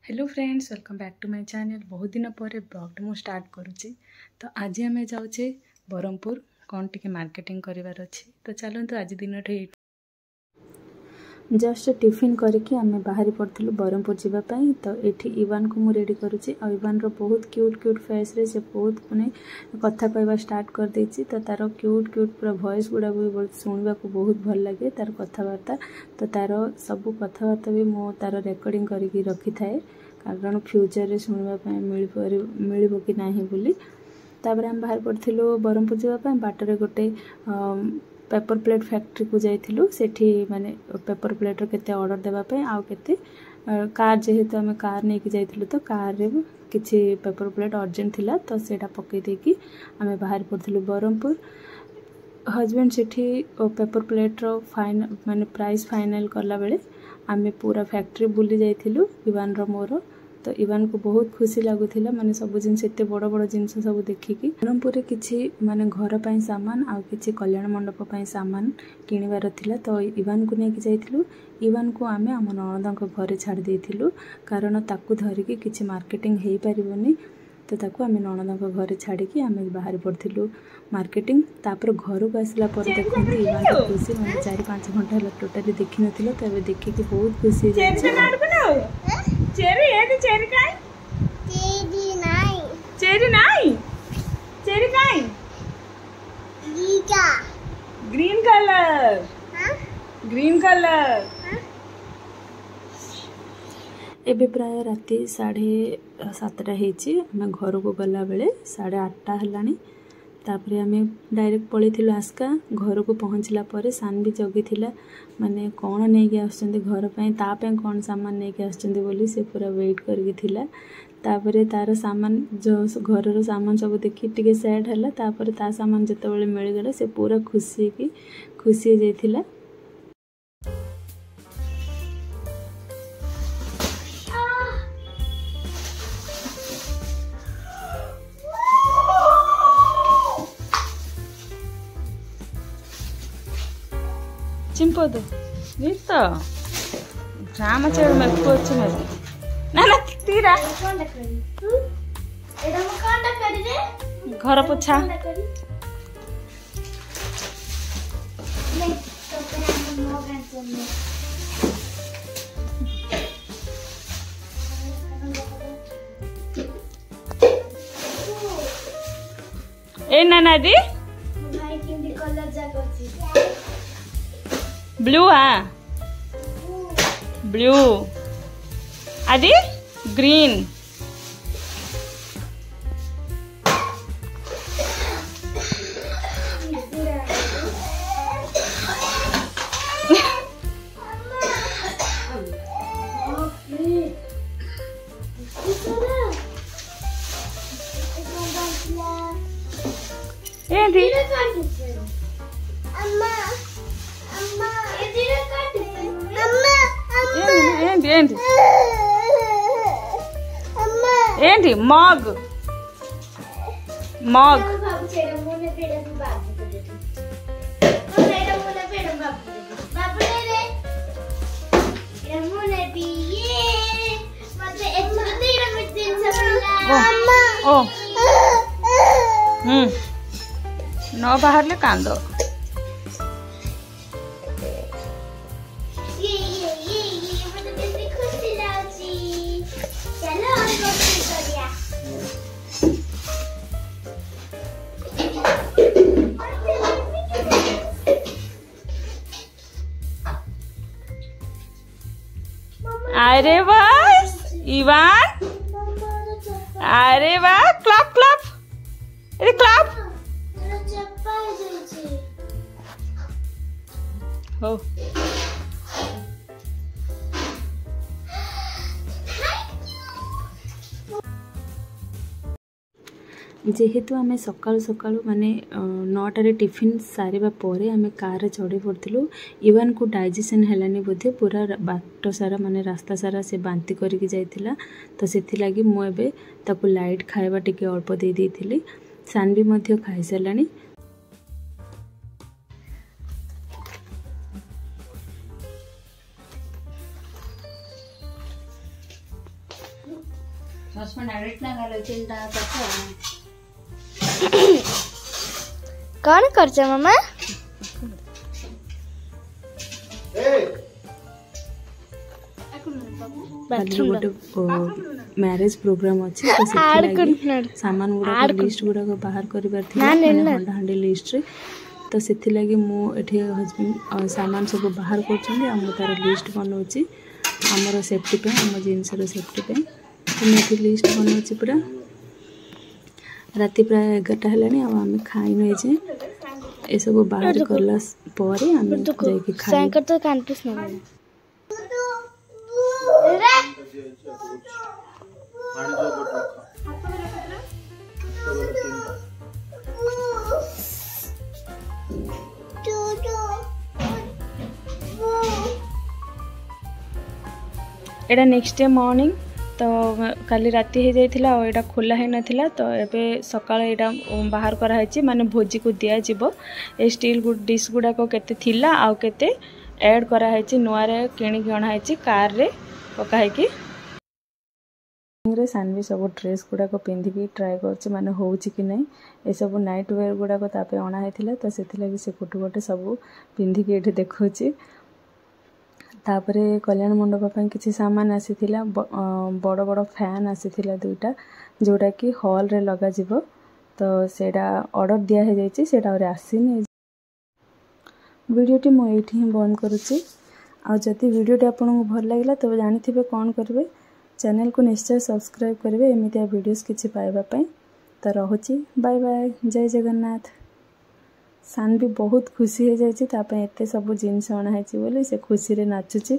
Hello friends, welcome back to my channel. बहुत दिन पर ब्लॉग मु स्टार्ट करुँची। तो आज आम जाऊे ब्रह्मपुर कौन टिके मार्केटिंग करार अच्छी। तो चलते आज दिन जस्ट टिफिन करके आम बाहरी पड़ू ब्रह्मपुर जावाई। तो ये इवान को मुझे रेडी करुँची। इवान बहुत क्यूट क्यूट फेस रे से बहुत मैंने कथा कहवा स्टार्ट कर देछि। तो तार क्यूट क्यूट पूरा वॉइस गुड़ा भी शुणा को बहुत भल लगे तार कथबार्ता। तो तार सबू कथबार्ता भी मो तार रेकर्डिंग करके रखी थाए, कारण फ्यूचर रे शुणा मिल कि ना बोली। तापर आम बाहर पड़ू ब्रह्मपुर जावाई। बाटर गोटे पेपर प्लेट फैक्ट्री को जाइलु। सेठी माने पेपर प्लेट रो केते ऑर्डर देवाई आउ केते कार जेहेतु आम कार नहीं जाइलु। तो कार रे किछि पेपर प्लेट अर्जेंट थिला। तो सेटा पकई देकी आम बाहर पड़ू ब्रह्मपुर। हजबैंड सेठी पेपर प्लेट रो माने प्राइस फाइनल करला बेले आम पूरा फैक्ट्री बुली जाइलु इवान रो मोर। तो इवान को बहुत खुशी लगुला माने सब जिन एते बड़ बड़ जिनस सब देखिकी। ब्रह्मपुर किछि माने घर पई सामान आ किछि कल्याण मंडप पई सामान किनिबार थिला। तो इवान को नेकी जाइथिलु। इवान को आमे आम नणदक घरे छाड़ देइथिलु, कारण ताकू धरिकी किछि मार्केटिंग हेई परिबोनी। तो ताकू आमे नणदक घरे छाड़िकी आमे बाहर पड़थिलु मार्केटिंग। तापर घर को आसला पर देखंती इवान को खुशी माने 4-5 घंटा हला टोटली देखि नथिलो। तो एबे देखिकी बहुत खुशी जाय। चेरी है चेरी काई चेरी काई ग्रीन कलर ग्रीन कलर। एबे प्राय राति 7:30 हेची। आम घर को गला बेले 8:30 हलानी। तापरे आमे डायरेक्ट पळेथिलु आस्का। घर को पहुँचला पर सान भी जगी थिला माने कौन नहीं के आछंदी घर पई ता पे कौन सामान नहीं के आछंदी बोली से पूरा वेट करके थिला। तापरे तार सामान जो घर रो सामान सब देखि टिके सैड हला। तापरे ता सामान जते बेले मिल गेला से पूरा खुशी जाइथिला। चिंपोदु नीतो राम चेड़ मेको अच्छे में ना ना तीरा घर पोछा ए नाना दी ब्लू हाँ ब्लू आदि ग्रीन ఏంటి మగ్ ఓ न बाहरले कांद अरे वाह इवान, अरे वाह क्लैप क्लैप अरे क्लैप हो। जेहेतु आम सकाळु सकाळु माने 9टारे टिफिन सारिबा परे आम कार चढ़ी पड़थिलु। इवान को डाइजेशन हेलानी बोधे पूरा बाट सारा माने रास्ता सारा से बांती करके जाइथिला। तो सेथि लागी मु एबे ताकू लाइट खाइबा टिके अल्प दे देइथिली। सान भी मध्य खाइ सालानी। कौन करछ मामा गोटे मैरिज प्रोग्राम अच्छे तो सामान गुड़ा लिस्ट गुड़ा बाहर कर हंडा हांडी लिस्ट रे तो से मुझे हजबैंड सामान सब बाहर कर तार लिस्ट बनाऊँगी आमर सेफ्टी पे आम जिनसर सेफ्टी पे तो मुझे लिस्ट बनाऊँगी पूरा राति प्राय 11टा है आम खाई नहीं जे ये सब बाहर कला खाई एटा नेक्स्ट डे मॉर्निंग तो काली राति हो जाइथिला और एटा खोला है नथिला तो एबे सकाळ एटा बाहर करा है माने भोजी को दिया जिवो ए स्टील डिश गुडा को केते थिला आ केते ऐड करा है नुआ रे किणी गणा है कार रे पका है कि रे सानवी सब ड्रेस गुडा को पिंधिकी ट्राई करछ माने होउची कि नै ए सब नाइट वेयर गुडा को तापे अणा हैथिला तो सेति लागि से कोटु गोटे सब पिंधिकी एठी देखौची तापरे कल्याण मंडप पर किसी सामान आसीथिला बड़ बड़ फैन आसीथिला दुईटा जोटा कि हॉल रे लगा जिवो तो सेटा ऑर्डर दिया है जाइछि सेटा और आसीनी वीडियोटी मु एठी ही बंद करूछि आ जति वीडियोटी आपन को भल लागला तबे जानिथिबे कोन करबे चैनल को निश्चय सब्सक्राइब करबे एमितिया वीडियोस किछि पाइबा पई तो रहुछि बाय बाय जय जगन्नाथ सान भी बहुत खुशी हो जाए एते सब जिनस अणा है से खुशी रे नाचुची।